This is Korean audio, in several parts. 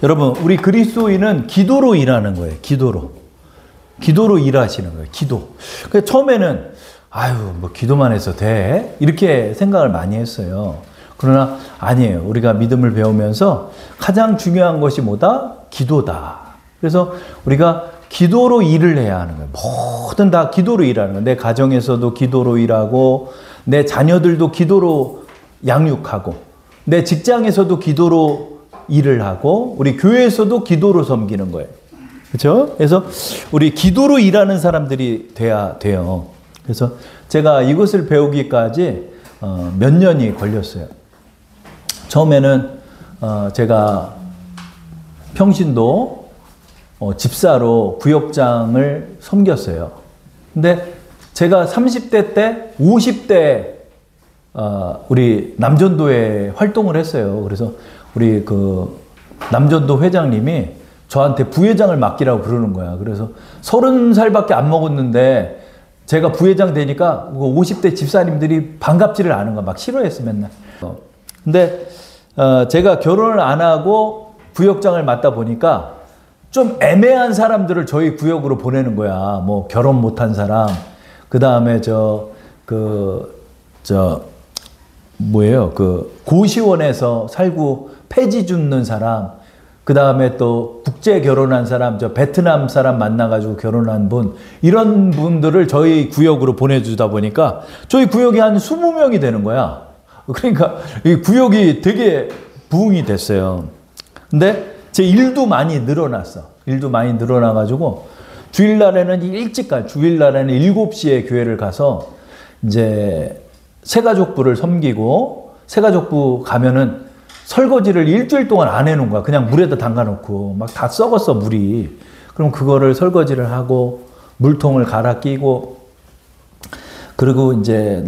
여러분, 우리 그리스도인은 기도로 일하는 거예요. 기도로 일하시는 거예요. 기도. 그래서 처음에는 아유, 뭐 기도만 해서 돼? 이렇게 생각을 많이 했어요. 그러나 아니에요. 우리가 믿음을 배우면서 가장 중요한 것이 뭐다? 기도다. 그래서 우리가 기도로 일을 해야 하는 거예요. 뭐든 다 기도로 일하는 거예요. 내 가정에서도 기도로 일하고, 내 자녀들도 기도로 양육하고, 내 직장에서도 기도로 일을 하고, 우리 교회에서도 기도로 섬기는 거예요. 그렇죠? 그래서 우리 기도로 일하는 사람들이 돼야 돼요. 그래서 제가 이것을 배우기까지 몇 년이 걸렸어요. 처음에는 제가 평신도 집사로 구역장을 섬겼어요. 근데 제가 30대 때 50대 우리 남전도에 활동을 했어요. 그래서 우리 그 남전도 회장님이 저한테 부회장을 맡기라고 그러는 거야. 그래서 30살밖에 안 먹었는데 제가 부회장 되니까 50대 집사님들이 반갑지를 않은 거야. 막 싫어했어, 맨날. 근데 제가 결혼을 안 하고 구역장을 맡다 보니까 좀 애매한 사람들을 저희 구역으로 보내는 거야. 뭐 결혼 못한 사람, 그 다음에 고시원에서 살고 폐지 줍는 사람, 그 다음에 또 국제 결혼한 사람, 베트남 사람 만나가지고 결혼한 분, 이런 분들을 저희 구역으로 보내주다 보니까 저희 구역이 한 20명이 되는 거야. 그러니까 이 구역이 되게 부흥이 됐어요. 근데 제 일도 많이 늘어났어. 일도 많이 늘어나가지고 주일날에는 일찍 가. 주일날에는 7시에 교회를 가서 이제 새가족부를 섬기고, 새가족부 가면은 설거지를 일주일 동안 안 해놓은 거야. 그냥 물에다 담가놓고 막 다 썩었어, 물이. 그럼 그거를 설거지를 하고 물통을 갈아 끼고, 그리고 이제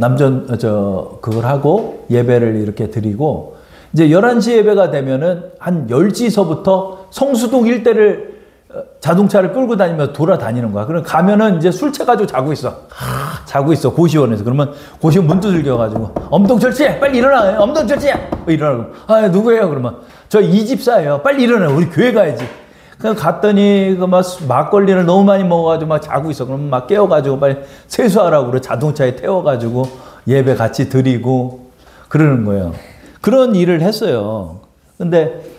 그걸 하고 예배를 이렇게 드리고, 이제 11시 예배가 되면은 한 10시서부터 성수동 일대를 자동차를 끌고 다니면서 돌아다니는 거야. 그럼 가면은 이제 술 취해가지고 자고 있어, 고시원에서. 그러면 고시원 문 두들겨가지고, 엄동철씨, 빨리 일어나! 엄동철씨! 일어나고, 누구예요? 그러면, 저 이 집사예요. 빨리 일어나! 우리 교회 가야지. 그냥 갔더니, 막걸리를 너무 많이 먹어가지고 막 자고 있어. 그러면 막 깨워가지고 빨리 세수하라고 그래. 자동차에 태워가지고 예배 같이 드리고 그러는 거예요. 그런 일을 했어요. 근데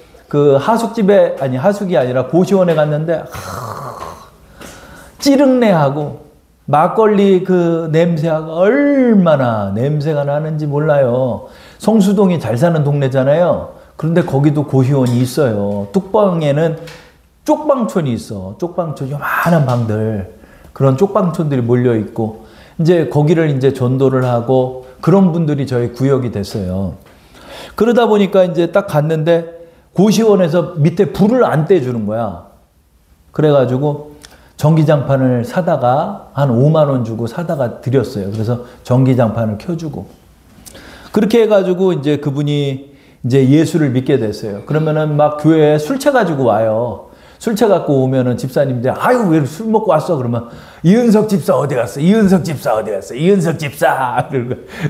하숙이 아니라 고시원에 갔는데, 찌릉내하고, 막걸리 그 냄새가 얼마나 냄새가 나는지 몰라요. 성수동이 잘 사는 동네잖아요. 그런데 거기도 고시원이 있어요. 뚝방에는 쪽방촌이 있어. 쪽방촌, 요만한 방들. 그런 쪽방촌들이 몰려있고, 이제 거기를 이제 전도를 하고, 그런 분들이 저희 구역이 됐어요. 그러다 보니까 이제 딱 갔는데, 고시원에서 밑에 불을 안 떼주는 거야. 그래가지고 전기장판을 사다가 한 5만 원 주고 사다가 드렸어요. 그래서 전기장판을 켜주고. 그렇게 해가지고 이제 그분이 이제 예수를 믿게 됐어요. 그러면은 막 교회에 술 채가지고 와요. 술 채갖고 오면은 집사님들, 아유, 왜 술 먹고 왔어? 그러면, 이은석 집사 어디 갔어? 이은석 집사 어디 갔어? 이은석 집사!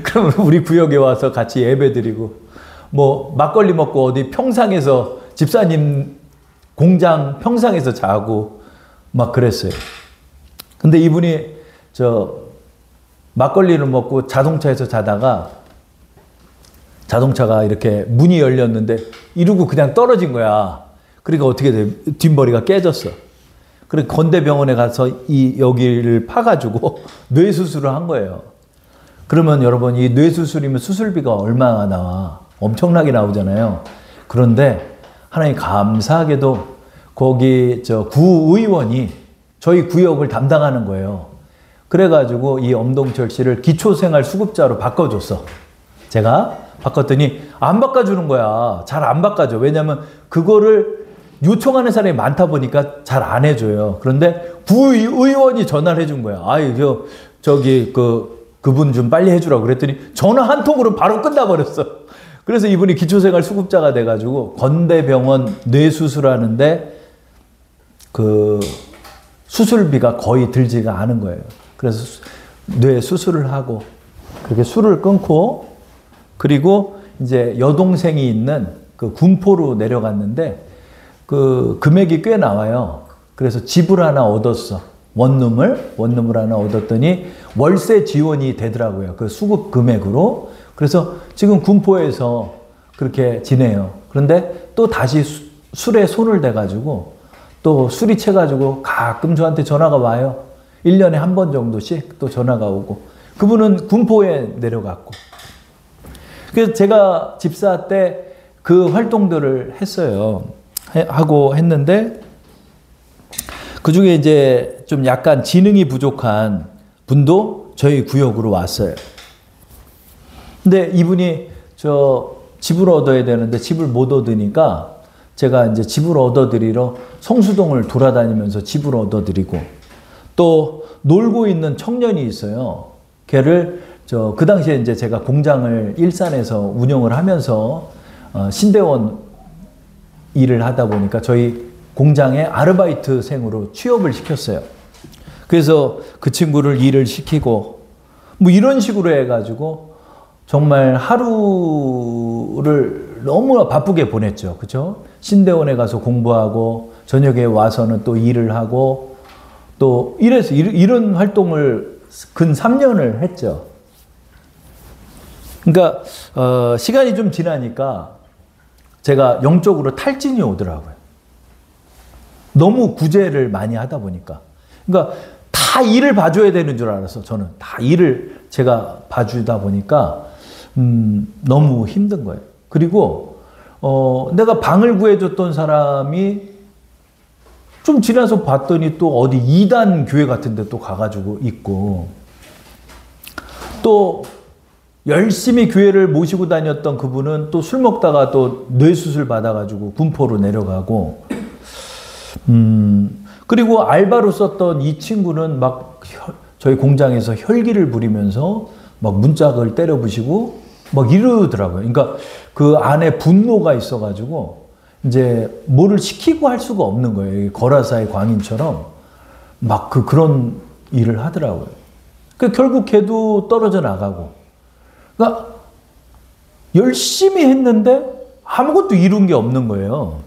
그러면 우리 구역에 와서 같이 예배 드리고, 뭐 막걸리 먹고 어디 평상에서 집사님 공장 평상에서 자고 막 그랬어요. 근데 이분이 막걸리를 먹고 자동차에서 자다가 자동차가 이렇게 문이 열렸는데 이러고 그냥 떨어진 거야. 그러니까 어떻게 돼? 뒷머리가 깨졌어. 그래서 건대병원에 가서 여기를 파가지고 뇌수술을 한 거예요. 그러면 여러분, 이 뇌수술이면 수술비가 얼마나 나와? 엄청나게 나오잖아요. 그런데 하나님 감사하게도 거기 구의원이 저희 구역을 담당하는 거예요. 그래가지고 이 엄동철 씨를 기초생활수급자로 바꿔줬어. 제가 바꿨더니 안 바꿔주는 거야. 잘 안 바꿔줘. 왜냐면 그거를 요청하는 사람이 많다 보니까 잘 안 해줘요. 그런데 구의원이 전화를 해준 거야. 아유, 그분 좀 빨리 해주라고 그랬더니 전화 한 통으로 바로 끝나버렸어. 그래서 이분이 기초생활 수급자가 돼가지고 건대병원 뇌수술하는데 그 수술비가 거의 들지가 않은 거예요. 그래서 뇌수술을 하고 그렇게 술을 끊고, 그리고 이제 여동생이 있는 그 군포로 내려갔는데, 그 금액이 꽤 나와요. 그래서 집을 하나 얻었어. 원룸을 하나 얻었더니 월세 지원이 되더라고요. 그 수급 금액으로. 그래서 지금 군포에서 그렇게 지내요. 그런데 또 다시 술에 손을 대가지고 또 술이 채가지고 가끔 저한테 전화가 와요. 1년에 한 번 정도씩 또 전화가 오고. 그분은 군포에 내려갔고. 그래서 제가 집사 때 그 활동들을 했어요. 하고 했는데 그 중에 이제 좀 약간 지능이 부족한 분도 저희 구역으로 왔어요. 근데 이분이 저 집을 얻어야 되는데 집을 못 얻으니까 제가 이제 집을 얻어드리러 성수동을 돌아다니면서 집을 얻어드리고 또 놀고 있는 청년이 있어요. 걔를 그 당시에 이제 제가 공장을 일산에서 운영을 하면서 신대원 일을 하다 보니까 저희 공장에 아르바이트생으로 취업을 시켰어요. 그래서 그 친구를 일을 시키고 뭐 이런 식으로 해가지고 정말 하루를 너무 바쁘게 보냈죠. 그죠? 신대원에 가서 공부하고 저녁에 와서는 또 일을 하고 또 이래서 이런 활동을 근 3년을 했죠. 그러니까 시간이 좀 지나니까 제가 영적으로 탈진이 오더라고요. 너무 구제를 많이 하다 보니까. 그러니까 다 일을 봐줘야 되는 줄 알았어. 저는 다 일을 제가 봐주다 보니까 너무 힘든 거예요. 그리고 내가 방을 구해줬던 사람이 좀 지나서 봤더니 또 어디 이단 교회 같은 데 또 가가지고 있고 또 열심히 교회를 모시고 다녔던 그분은 또 술 먹다가 또 뇌수술 받아가지고 군포로 내려가고 그리고 알바로 썼던 이 친구는 막 저희 공장에서 혈기를 부리면서 막 문짝을 때려 부시고 막 이러더라고요. 그러니까 그 안에 분노가 있어가지고 이제 뭐를 시키고 할 수가 없는 거예요. 거라사의 광인처럼 막 그런 일을 하더라고요. 그 결국 걔도 떨어져 나가고. 그러니까 열심히 했는데 아무것도 이룬 게 없는 거예요.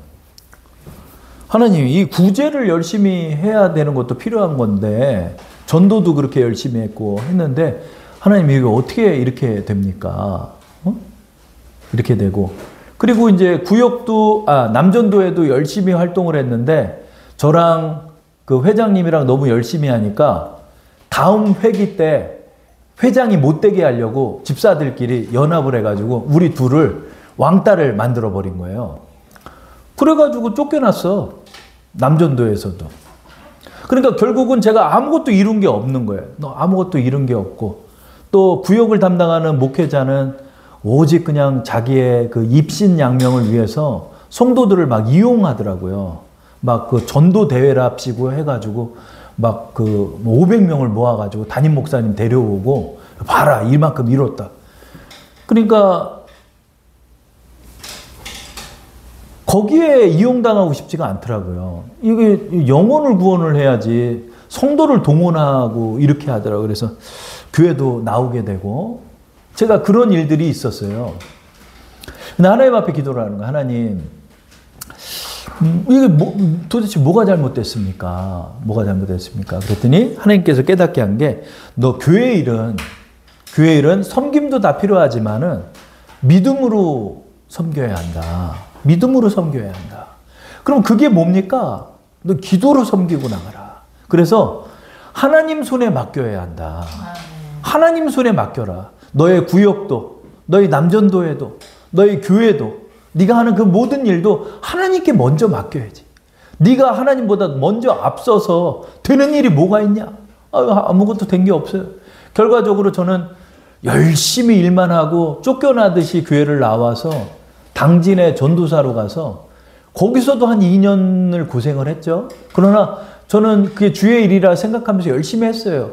하나님, 이 구제를 열심히 해야 되는 것도 필요한 건데 전도도 그렇게 열심히 했고 했는데 하나님 이게 어떻게 이렇게 됩니까? 이렇게 되고 그리고 이제 구역도 남전도에도 열심히 활동을 했는데 저랑 그 회장님이랑 너무 열심히 하니까 다음 회기 때 회장이 못 되게 하려고 집사들끼리 연합을 해가지고 우리 둘을 왕따를 만들어 버린 거예요. 그래가지고 쫓겨났어. 남전도에서도. 그러니까 결국은 제가 아무것도 이룬 게 없는 거예요. 아무것도 이룬 게 없고 또 구역을 담당하는 목회자는 오직 그냥 자기의 그 입신양명을 위해서 성도들을 막 이용하더라고요. 막 그 전도 대회를 합시고 해가지고 막 그 500명을 모아가지고 담임 목사님 데려오고 봐라 이만큼 이뤘다. 그러니까 거기에 이용당하고 싶지가 않더라고요. 이게 영혼을 구원을 해야지 성도를 동원하고 이렇게 하더라고요. 그래서 교회도 나오게 되고 제가 그런 일들이 있었어요. 근데 하나님 앞에 기도를 하는 거예요. 하나님, 이게 도대체 뭐가 잘못됐습니까? 뭐가 잘못됐습니까? 그랬더니 하나님께서 깨닫게 한 게 너 교회 일은 섬김도 다 필요하지만은 믿음으로 섬겨야 한다. 믿음으로 섬겨야 한다. 그럼 그게 뭡니까? 너 기도로 섬기고 나가라. 그래서 하나님 손에 맡겨야 한다. 하나님 손에 맡겨라. 너의 구역도, 너의 남전도에도, 너의 교회도, 네가 하는 그 모든 일도 하나님께 먼저 맡겨야지. 네가 하나님보다 먼저 앞서서 되는 일이 뭐가 있냐? 아무것도 된 게 없어요. 결과적으로 저는 열심히 일만 하고 쫓겨나듯이 교회를 나와서 당진의 전도사로 가서 거기서도 한 2년을 고생을 했죠. 그러나 저는 그게 주의 일이라 생각하면서 열심히 했어요.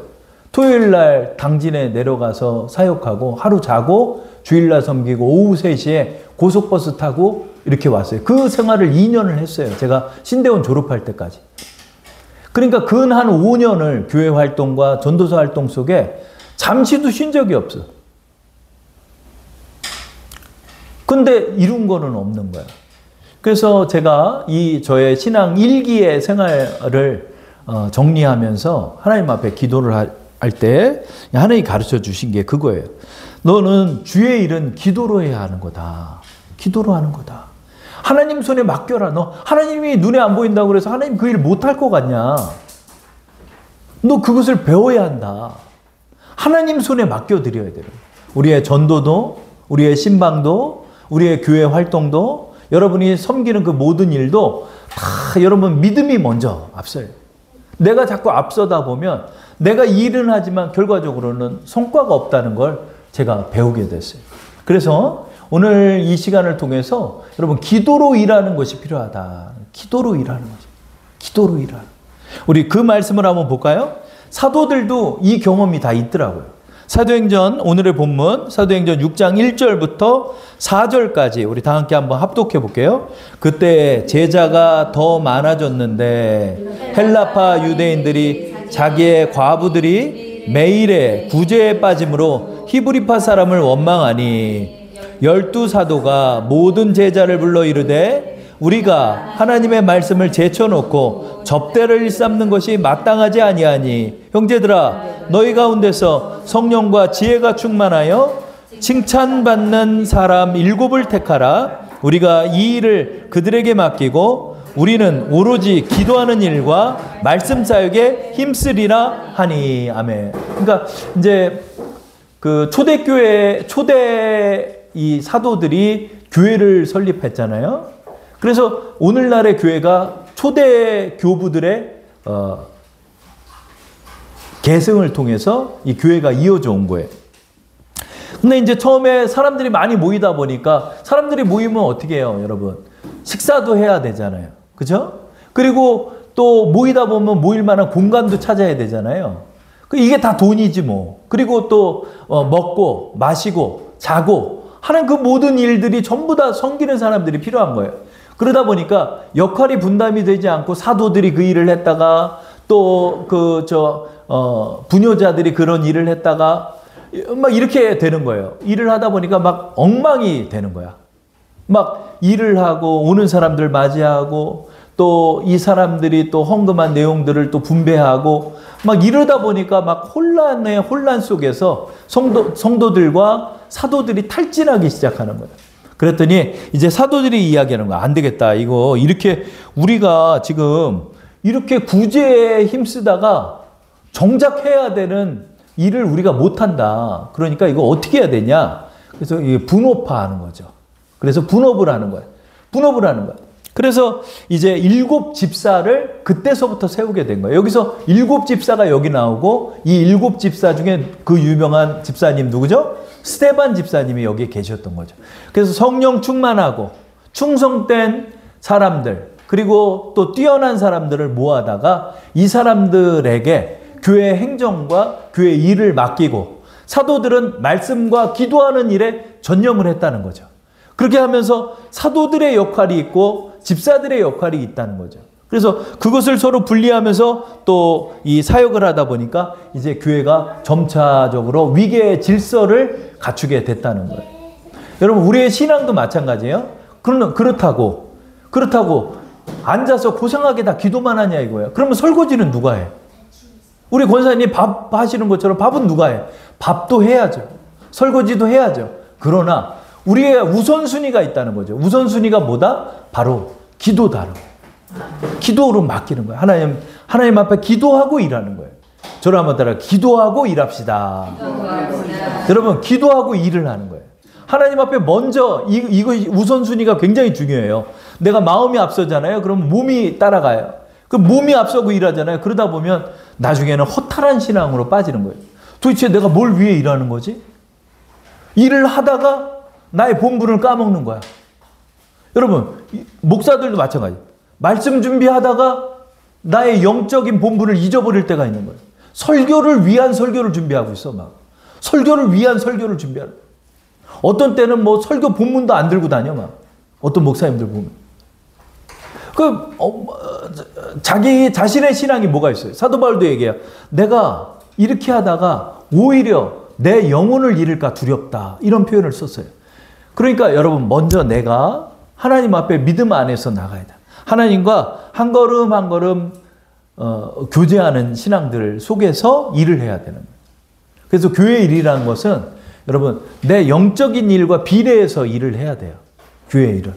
토요일 날 당진에 내려가서 사역하고 하루 자고 주일날 섬기고 오후 3시에 고속버스 타고 이렇게 왔어요. 그 생활을 2년을 했어요. 제가 신대원 졸업할 때까지. 그러니까 근 한 5년을 교회 활동과 전도사 활동 속에 잠시도 쉰 적이 없어. 근데 이룬 거는 없는 거야. 그래서 제가 이 저의 신앙 일기의 생활을 정리하면서 하나님 앞에 기도를 할 때 하나님이 가르쳐 주신 게 그거예요. 너는 주의 일은 기도로 해야 하는 거다. 기도로 하는 거다. 하나님 손에 맡겨라. 너 하나님이 눈에 안 보인다고 그래서 하나님 그 일 못할 것 같냐? 너 그것을 배워야 한다. 하나님 손에 맡겨드려야 돼요. 우리의 전도도, 우리의 신방도, 우리의 교회 활동도, 여러분이 섬기는 그 모든 일도 다 여러분 믿음이 먼저 앞서요. 내가 자꾸 앞서다 보면 내가 일은 하지만 결과적으로는 성과가 없다는 걸 제가 배우게 됐어요. 그래서 오늘 이 시간을 통해서 여러분 기도로 일하는 것이 필요하다. 기도로 일하는 거죠. 기도로 일하는. 우리 그 말씀을 한번 볼까요? 사도들도 이 경험이 다 있더라고요. 사도행전 오늘의 본문 사도행전 6장 1절부터 4절까지 우리 다 함께 한번 합독해 볼게요. 그때 제자가 더 많아졌는데 헬라파 유대인들이 자기의 과부들이 매일의 구제에 빠짐으로 히브리파 사람을 원망하니 12사도가 모든 제자를 불러 이르되 우리가 하나님의 말씀을 제쳐놓고 접대를 일삼는 것이 마땅하지 아니하니 형제들아 너희 가운데서 성령과 지혜가 충만하여 칭찬받는 사람 7을 택하라. 우리가 이 일을 그들에게 맡기고 우리는 오로지 기도하는 일과 말씀 사역에 힘쓰리라 하니. 아멘. 그러니까 이제 그 초대교회 초대 이 사도들이 교회를 설립했잖아요. 그래서 오늘날의 교회가 초대 교부들의 계승을 통해서 이 교회가 이어져 온 거예요. 근데 이제 처음에 사람들이 많이 모이다 보니까 사람들이 모이면 어떻게 해요, 여러분? 식사도 해야 되잖아요. 그죠? 그리고 또 모이다 보면 모일 만한 공간도 찾아야 되잖아요. 이게 다 돈이지 뭐. 그리고 또 먹고 마시고 자고 하는 그 모든 일들이 전부 다 섬기는 사람들이 필요한 거예요. 그러다 보니까 역할이 분담이 되지 않고 사도들이 그 일을 했다가 또 부녀자들이 그런 일을 했다가 막 이렇게 되는 거예요. 일을 하다 보니까 막 엉망이 되는 거야. 막 일을 하고 오는 사람들 맞이하고 또 이 사람들이 또 헌금한 내용들을 또 분배하고 막 이러다 보니까 막 혼란 속에서 성도들과 사도들이 탈진하기 시작하는 거예요. 그랬더니 이제 사도들이 이야기하는 거야. 안 되겠다. 이거 이렇게 우리가 지금 이렇게 구제에 힘쓰다가 정작 해야 되는 일을 우리가 못한다. 그러니까 이거 어떻게 해야 되냐. 그래서 이게 분업화하는 거죠. 그래서 분업을 하는 거예요. 분업을 하는 거예요. 그래서 이제 7 집사를 그때서부터 세우게 된 거예요. 여기서 7 집사가 여기 나오고 이 7 집사 중에 그 유명한 집사님 누구죠? 스데반 집사님이 여기에 계셨던 거죠. 그래서 성령 충만하고 충성된 사람들 그리고 또 뛰어난 사람들을 모아다가 이 사람들에게 교회 행정과 교회 일을 맡기고 사도들은 말씀과 기도하는 일에 전념을 했다는 거죠. 그렇게 하면서 사도들의 역할이 있고 집사들의 역할이 있다는 거죠. 그래서 그것을 서로 분리하면서 또 이 사역을 하다 보니까 이제 교회가 점차적으로 위계의 질서를 갖추게 됐다는 거예요. 여러분 우리의 신앙도 마찬가지예요. 그렇다고 앉아서 고상하게 다 기도만 하냐 이거예요. 그러면 설거지는 누가 해? 우리 권사님 밥 하시는 것처럼 밥은 누가 해? 밥도 해야죠. 설거지도 해야죠. 그러나 우리의 우선순위가 있다는 거죠. 우선순위가 뭐다? 바로 기도다. 기도로 맡기는 거예요. 하나님 앞에 기도하고 일하는 거예요. 저를 한번 따라 기도하고 일합시다. 여러분 기도하고 일을 하는 거예요. 하나님 앞에 먼저 이거 우선순위가 굉장히 중요해요. 내가 마음이 앞서잖아요. 그럼 몸이 따라가요. 그럼 몸이 앞서고 일하잖아요. 그러다 보면 나중에는 허탈한 신앙으로 빠지는 거예요. 도대체 내가 뭘 위해 일하는 거지? 일을 하다가 나의 본분을 까먹는 거야. 여러분 목사들도 마찬가지. 말씀 준비하다가 나의 영적인 본분을 잊어버릴 때가 있는 거예요. 설교를 위한 설교를 준비하고 있어. 막 설교를 위한 설교를 준비하는. 어떤 때는 뭐 설교 본문도 안 들고 다녀. 막 어떤 목사님들 보면 자기 자신의 신앙이 뭐가 있어요. 사도 바울도 얘기해요. 내가 이렇게 하다가 오히려 내 영혼을 잃을까 두렵다. 이런 표현을 썼어요. 그러니까 여러분 먼저 내가 하나님 앞에 믿음 안에서 나가야 돼. 하나님과 한 걸음 한 걸음 교제하는 신앙들 속에서 일을 해야 되는 거예요. 그래서 교회 일이라는 것은 여러분 내 영적인 일과 비례해서 일을 해야 돼요. 교회 일은.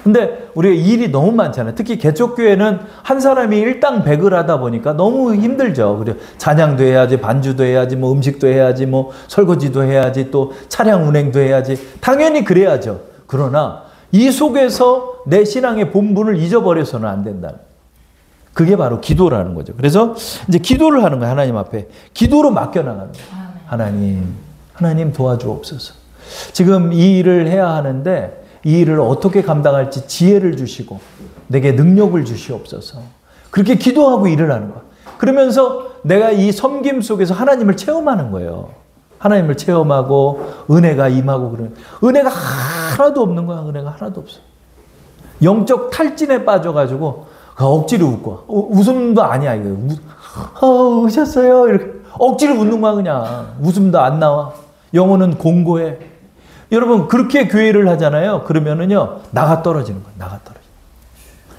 근데 우리가 일이 너무 많잖아요. 특히 개척교회는 한 사람이 일당백을 하다 보니까 너무 힘들죠. 그리고 찬양도 해야지, 반주도 해야지, 뭐 음식도 해야지, 뭐 설거지도 해야지, 또 차량 운행도 해야지. 당연히 그래야죠. 그러나 이 속에서 내 신앙의 본분을 잊어버려서는 안 된다. 그게 바로 기도라는 거죠. 그래서 이제 기도를 하는 거예요. 하나님 앞에. 기도로 맡겨나가는 거예요. 하나님 도와주옵소서. 지금 이 일을 해야 하는데 이 일을 어떻게 감당할지 지혜를 주시고 내게 능력을 주시옵소서. 그렇게 기도하고 일을 하는 거야. 그러면서 내가 이 섬김 속에서 하나님을 체험하는 거예요. 하나님을 체험하고 은혜가 임하고 그러는. 은혜가 하나도 없는 거야. 은혜가 하나도 없어. 영적 탈진에 빠져가지고 억지로 웃고 웃음도 아니야. 이거 우셨어요. 이렇게 억지로 웃는 거야. 그냥 웃음도 안 나와. 영혼은 공고해. 여러분 그렇게 교회를 하잖아요. 그러면은요 나가 떨어지는 거예요. 나가 떨어져.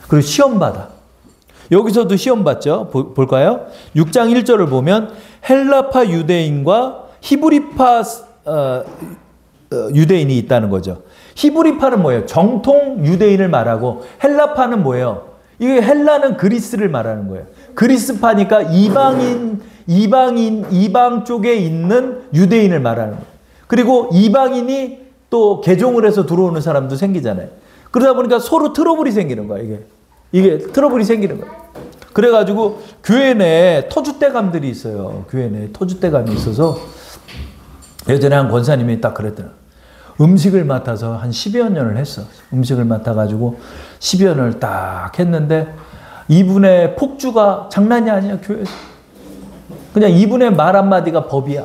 그리고 시험 받아. 여기서도 시험 받죠. 볼까요? 6장 1절을 보면 헬라파 유대인과 히브리파 유대인이 있다는 거죠. 히브리파는 뭐예요? 정통 유대인을 말하고 헬라파는 뭐예요? 이게 헬라는 그리스를 말하는 거예요. 그리스파니까 이방 쪽에 있는 유대인을 말하는 거예요. 그리고 이방인이 또 개종을 해서 들어오는 사람도 생기잖아요. 그러다 보니까 서로 트러블이 생기는 거야, 이게 트러블이 생기는 거야. 그래가지고 교회 내에 터줏대감들이 있어요. 교회 내에 터줏대감이 있어서 예전에 한 권사님이 딱 그랬더라. 음식을 맡아서 한 10여 년을 했어. 음식을 맡아가지고 10여 년을 딱 했는데 이분의 폭주가 장난이 아니야, 교회에서. 그냥 이분의 말 한마디가 법이야.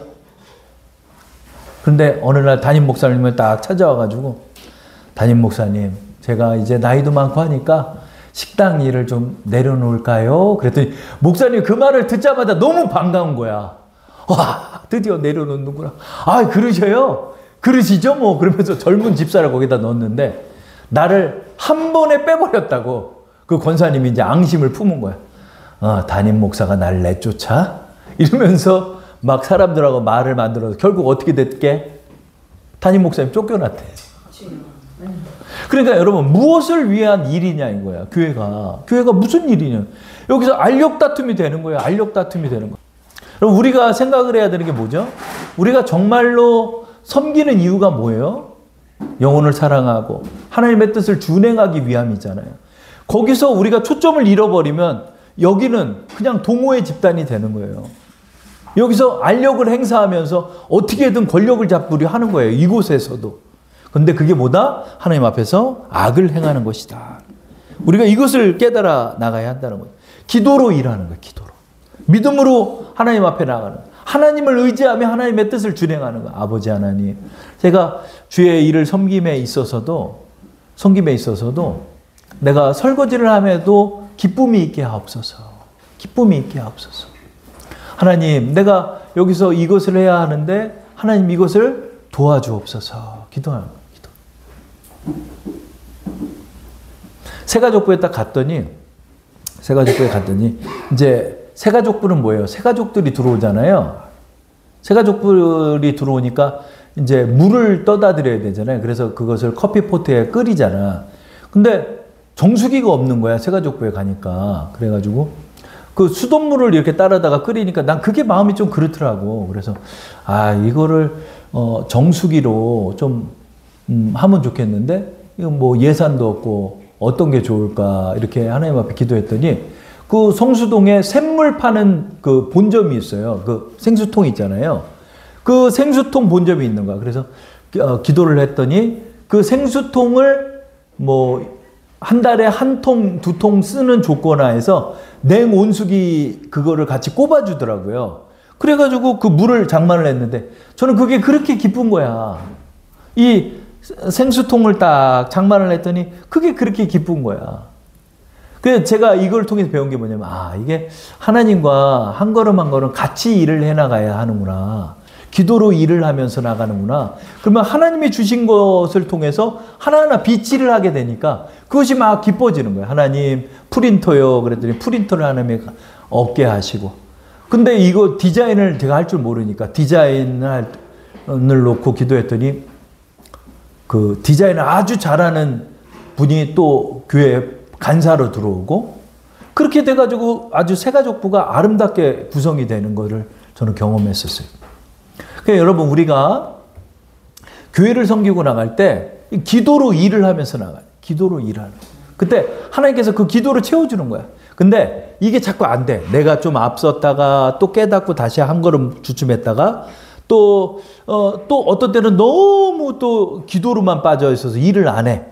그런데 어느 날 담임 목사님을 딱 찾아와가지고 담임 목사님 제가 이제 나이도 많고 하니까 식당 일을 좀 내려놓을까요? 그랬더니 목사님 그 말을 듣자마자 너무 반가운 거야. 와 드디어 내려놓는구나. 아 그러셔요? 그러시죠 뭐. 그러면서 젊은 집사를 거기다 넣었는데 나를 한 번에 빼버렸다고 그 권사님이 이제 앙심을 품은 거야. 담임 목사가 나를 내쫓아? 이러면서 막 사람들하고 말을 만들어서 결국 어떻게 됐게? 담임 목사님 쫓겨났대. 그러니까 여러분 무엇을 위한 일이냐 이거야. 교회가 무슨 일이냐. 여기서 알력 다툼이 되는 거예요. 알력 다툼이 되는 거야. 그럼 우리가 생각을 해야 되는 게 뭐죠? 우리가 정말로 섬기는 이유가 뭐예요? 영혼을 사랑하고 하나님의 뜻을 준행하기 위함이잖아요. 거기서 우리가 초점을 잃어버리면 여기는 그냥 동호회 집단이 되는 거예요. 여기서 알력을 행사하면서 어떻게든 권력을 잡으려 하는 거예요. 이곳에서도. 근데 그게 뭐다? 하나님 앞에서 악을 행하는 것이다. 우리가 이것을 깨달아 나가야 한다는 거예요. 기도로 일하는 거예요. 기도로. 믿음으로 하나님 앞에 나가는 거예요. 하나님을 의지하며 하나님의 뜻을 준행하는 거예요. 아버지 하나님. 제가 주의 일을 섬김에 있어서도 내가 설거지를 함에도 기쁨이 있게 하옵소서. 기쁨이 있게 하옵소서. 하나님, 내가 여기서 이것을 해야 하는데 하나님 이것을 도와주옵소서. 기도하는 거예요. 기도. 새가족부에 딱 갔더니 이제 새가족부는 뭐예요? 새가족들이 들어오잖아요. 새가족들이 들어오니까 이제 물을 떠다 드려야 되잖아요. 그래서 그것을 커피포트에 끓이잖아. 근데 정수기가 없는 거야. 새가족부에 가니까. 그래가지고 그 수돗물을 이렇게 따라다가 끓이니까 난 그게 마음이 좀 그렇더라고. 그래서 이거를 정수기로 좀 하면 좋겠는데 이거 뭐 예산도 없고 어떤 게 좋을까 이렇게 하나님 앞에 기도했더니 그 성수동에 샘물 파는 그 본점이 있어요. 그 생수통 있잖아요. 그 생수통 본점이 있는 거야. 그래서 기도를 했더니 그 생수통을 뭐 한 달에 한 통, 두 통 쓰는 조건하에서 냉온수기 그거를 같이 꼽아주더라고요. 그래가지고 그 물을 장만을 했는데 저는 그게 그렇게 기쁜 거야. 이 생수통을 딱 장만을 했더니 그게 그렇게 기쁜 거야. 그래서 제가 이걸 통해서 배운 게 뭐냐면 이게 하나님과 한 걸음 한 걸음 같이 일을 해나가야 하는구나. 기도로 일을 하면서 나가는구나. 그러면 하나님이 주신 것을 통해서 하나하나 빗질을 하게 되니까 그것이 막 기뻐지는 거예요. 하나님 프린터요. 그랬더니 프린터를 하나님이 얻게 하시고. 근데 이거 디자인을 제가 할 줄 모르니까 디자인을 놓고 기도했더니 그 디자인을 아주 잘하는 분이 또 교회에 간사로 들어오고 그렇게 돼가지고 아주 새가족부가 아름답게 구성이 되는 거를 저는 경험했었어요. 그러니까 여러분 우리가 교회를 섬기고 나갈 때 기도로 일을 하면서 나가요. 기도로 일하는. 그때 하나님께서 그 기도를 채워주는 거야. 근데 이게 자꾸 안 돼. 내가 좀 앞섰다가 또 깨닫고 다시 한 걸음 주춤했다가 또 어떤 때는 너무 또 기도로만 빠져 있어서 일을 안 해.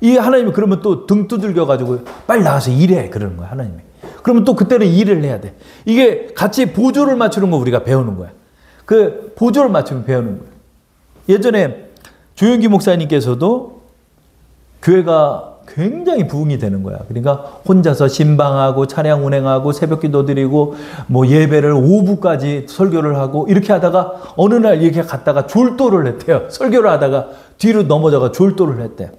이 하나님이 그러면 또 등 두들겨가지고 빨리 나가서 일해. 그러는 거야, 하나님이. 그러면 또 그때는 일을 해야 돼. 이게 같이 보조를 맞추는 거 우리가 배우는 거야. 그 보조를 맞추면 배우는 거야. 예전에 조영기 목사님께서도 교회가 굉장히 부흥이 되는 거야. 그러니까 혼자서 신방하고 차량 운행하고 새벽 기도 드리고 뭐 예배를 오후까지 설교를 하고 이렇게 하다가 어느 날 이렇게 갔다가 졸도를 했대요. 설교를 하다가 뒤로 넘어져가 졸도를 했대.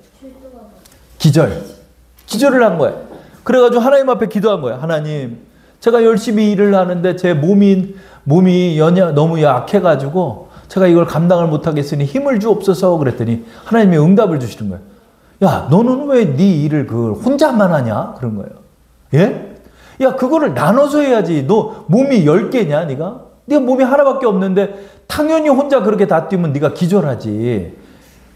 기절을 한 거예요. 그래가지고 하나님 앞에 기도한 거예요. 하나님, 제가 열심히 일을 하는데 제 몸이 너무 약해가지고 제가 이걸 감당을 못하겠으니 힘을 주옵소서. 그랬더니 하나님이 응답을 주시는 거예요. 야, 너는 왜 네 일을 그걸 혼자만 하냐? 그런 거예요. 예? 야, 그거를 나눠서 해야지. 너 몸이 10개냐, 네가? 네가 몸이 하나밖에 없는데 당연히 혼자 그렇게 다 뛰면 네가 기절하지.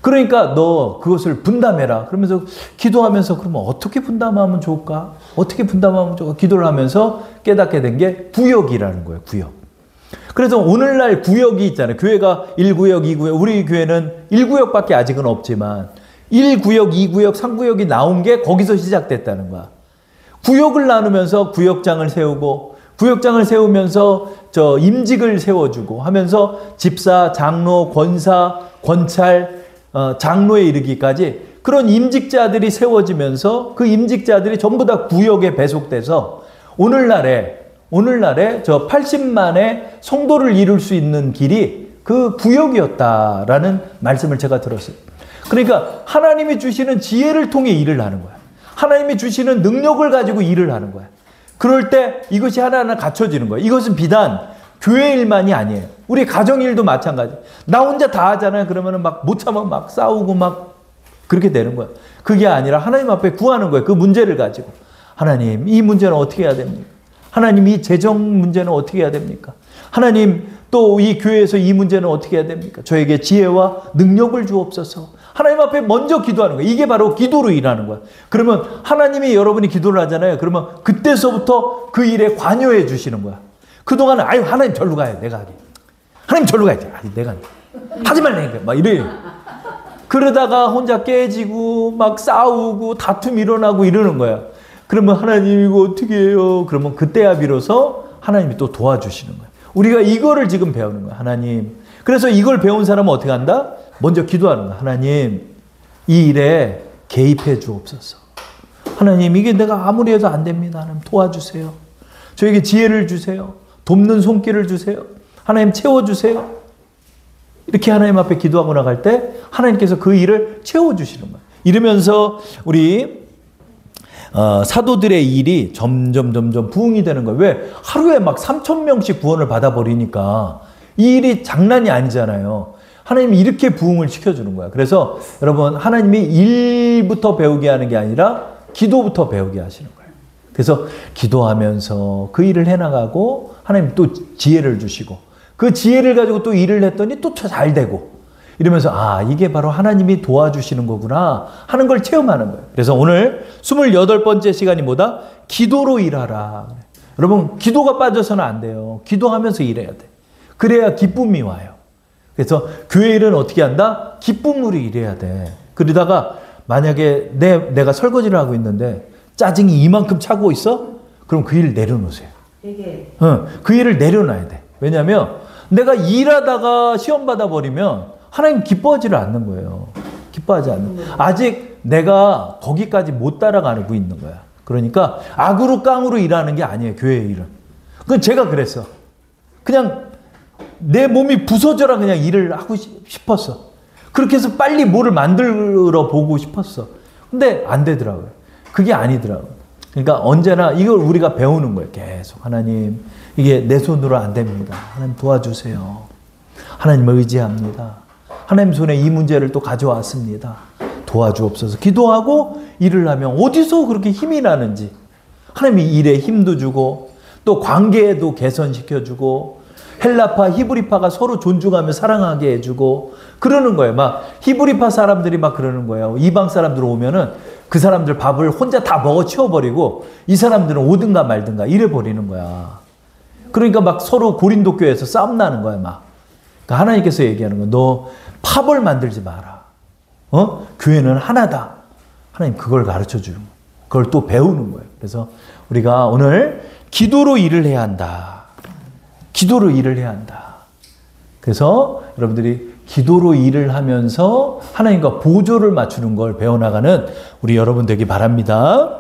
그러니까 너 그것을 분담해라. 그러면서 기도하면서 그러면 어떻게 분담하면 좋을까? 어떻게 분담하면 좋을까? 기도를 하면서 깨닫게 된 게 구역이라는 거예요. 구역. 그래서 오늘날 구역이 있잖아요. 교회가 1구역, 2구역. 우리 교회는 1구역밖에 아직은 없지만 1구역, 2구역, 3구역이 나온 게 거기서 시작됐다는 거야. 구역을 나누면서 구역장을 세우고 구역장을 세우면서 임직을 세워주고 하면서 집사, 장로, 권사, 권찰, 장로에 이르기까지 그런 임직자들이 세워지면서 그 임직자들이 전부 다 구역에 배속돼서 오늘날에 저 80만의 성도를 이룰 수 있는 길이 그 구역이었다라는 말씀을 제가 들었어요. 그러니까 하나님이 주시는 지혜를 통해 일을 하는 거야. 하나님이 주시는 능력을 가지고 일을 하는 거야. 그럴 때 이것이 하나하나 갖춰지는 거야. 이것은 비단 교회 일만이 아니에요. 우리 가정 일도 마찬가지. 나 혼자 다 하잖아요. 그러면은 막 못 참아 막 싸우고 막 그렇게 되는 거야. 그게 아니라 하나님 앞에 구하는 거예요. 그 문제를 가지고. 하나님, 이 문제는 어떻게 해야 됩니까? 하나님, 이 재정 문제는 어떻게 해야 됩니까? 하나님, 또 이 교회에서 이 문제는 어떻게 해야 됩니까? 저에게 지혜와 능력을 주옵소서. 하나님 앞에 먼저 기도하는 거예요. 이게 바로 기도로 일하는 거야. 그러면 하나님이 여러분이 기도를 하잖아요. 그러면 그때서부터 그 일에 관여해 주시는 거야. 그동안은 아유 하나님 절로 가요. 내가 하게. 하나님 절로 가야지. 아니 내가 하지 말라니까. 막 이래요. 그러다가 혼자 깨지고 막 싸우고 다툼 일어나고 이러는 거야. 그러면 하나님 이거 어떻게 해요? 그러면 그때야 비로소 하나님이 또 도와주시는 거야. 우리가 이거를 지금 배우는 거야. 하나님. 그래서 이걸 배운 사람은 어떻게 한다? 먼저 기도하는 거야. 하나님, 이 일에 개입해 주옵소서. 하나님, 이게 내가 아무리 해도 안 됩니다. 하나님 도와주세요. 저에게 지혜를 주세요. 돕는 손길을 주세요. 하나님 채워주세요. 이렇게 하나님 앞에 기도하고 나갈 때 하나님께서 그 일을 채워주시는 거예요. 이러면서 우리 사도들의 일이 점점 부흥이 되는 거예요. 왜? 하루에 막 3,000명씩 구원을 받아버리니까 이 일이 장난이 아니잖아요. 하나님이 이렇게 부흥을 시켜주는 거야. 그래서 여러분 하나님이 일부터 배우게 하는 게 아니라 기도부터 배우게 하시는 거예요. 그래서 기도하면서 그 일을 해나가고 하나님 또 지혜를 주시고 그 지혜를 가지고 또 일을 했더니 또 잘 되고 이러면서 아 이게 바로 하나님이 도와주시는 거구나 하는 걸 체험하는 거예요. 그래서 오늘 28번째 시간이 뭐다? 기도로 일하라. 여러분 기도가 빠져서는 안 돼요. 기도하면서 일해야 돼. 그래야 기쁨이 와요. 그래서 교회 일은 어떻게 한다? 기쁨으로 일해야 돼. 그러다가 만약에 내가 설거지를 하고 있는데 짜증이 이만큼 차고 있어? 그럼 그 일을 내려놓으세요. 그 일을 내려놔야 돼. 왜냐하면 내가 일하다가 시험 받아버리면 하나님 기뻐하지를 않는 거예요. 기뻐하지 않는 거예요. 아직 내가 거기까지 못 따라가고 있는 거야. 그러니까 악으로 깡으로 일하는 게 아니에요. 교회 일은. 그건 제가 그랬어. 그냥 내 몸이 부서져라 그냥 일을 하고 싶었어. 그렇게 해서 빨리 뭐를 만들어 보고 싶었어. 근데 안 되더라고요. 그게 아니더라고요. 그러니까 언제나 이걸 우리가 배우는 거예요. 계속 하나님 이게 내 손으로 안 됩니다. 하나님 도와주세요. 하나님을 의지합니다. 하나님 손에 이 문제를 또 가져왔습니다. 도와주옵소서. 기도하고 일을 하면 어디서 그렇게 힘이 나는지 하나님이 일에 힘도 주고 또 관계에도 개선시켜주고 헬라파, 히브리파가 서로 존중하며 사랑하게 해주고 그러는 거예요. 막 히브리파 사람들이 막 그러는 거예요. 이방 사람들 오면은 그 사람들 밥을 혼자 다 먹어 치워버리고 이 사람들은 오든가 말든가 이래 버리는 거야. 그러니까 막 서로 고린도 교회에서 싸움 나는 거야. 막 그러니까 하나님께서 얘기하는 거야. 너 파벌 만들지 마라. 교회는 하나다. 하나님 그걸 가르쳐 주는 거예요. 그걸 또 배우는 거예요. 그래서 우리가 오늘 기도로 일을 해야 한다. 기도로 일을 해야 한다. 그래서 여러분들이 기도로 일을 하면서 하나님과 보조를 맞추는 걸 배워나가는 우리 여러분 되기 바랍니다.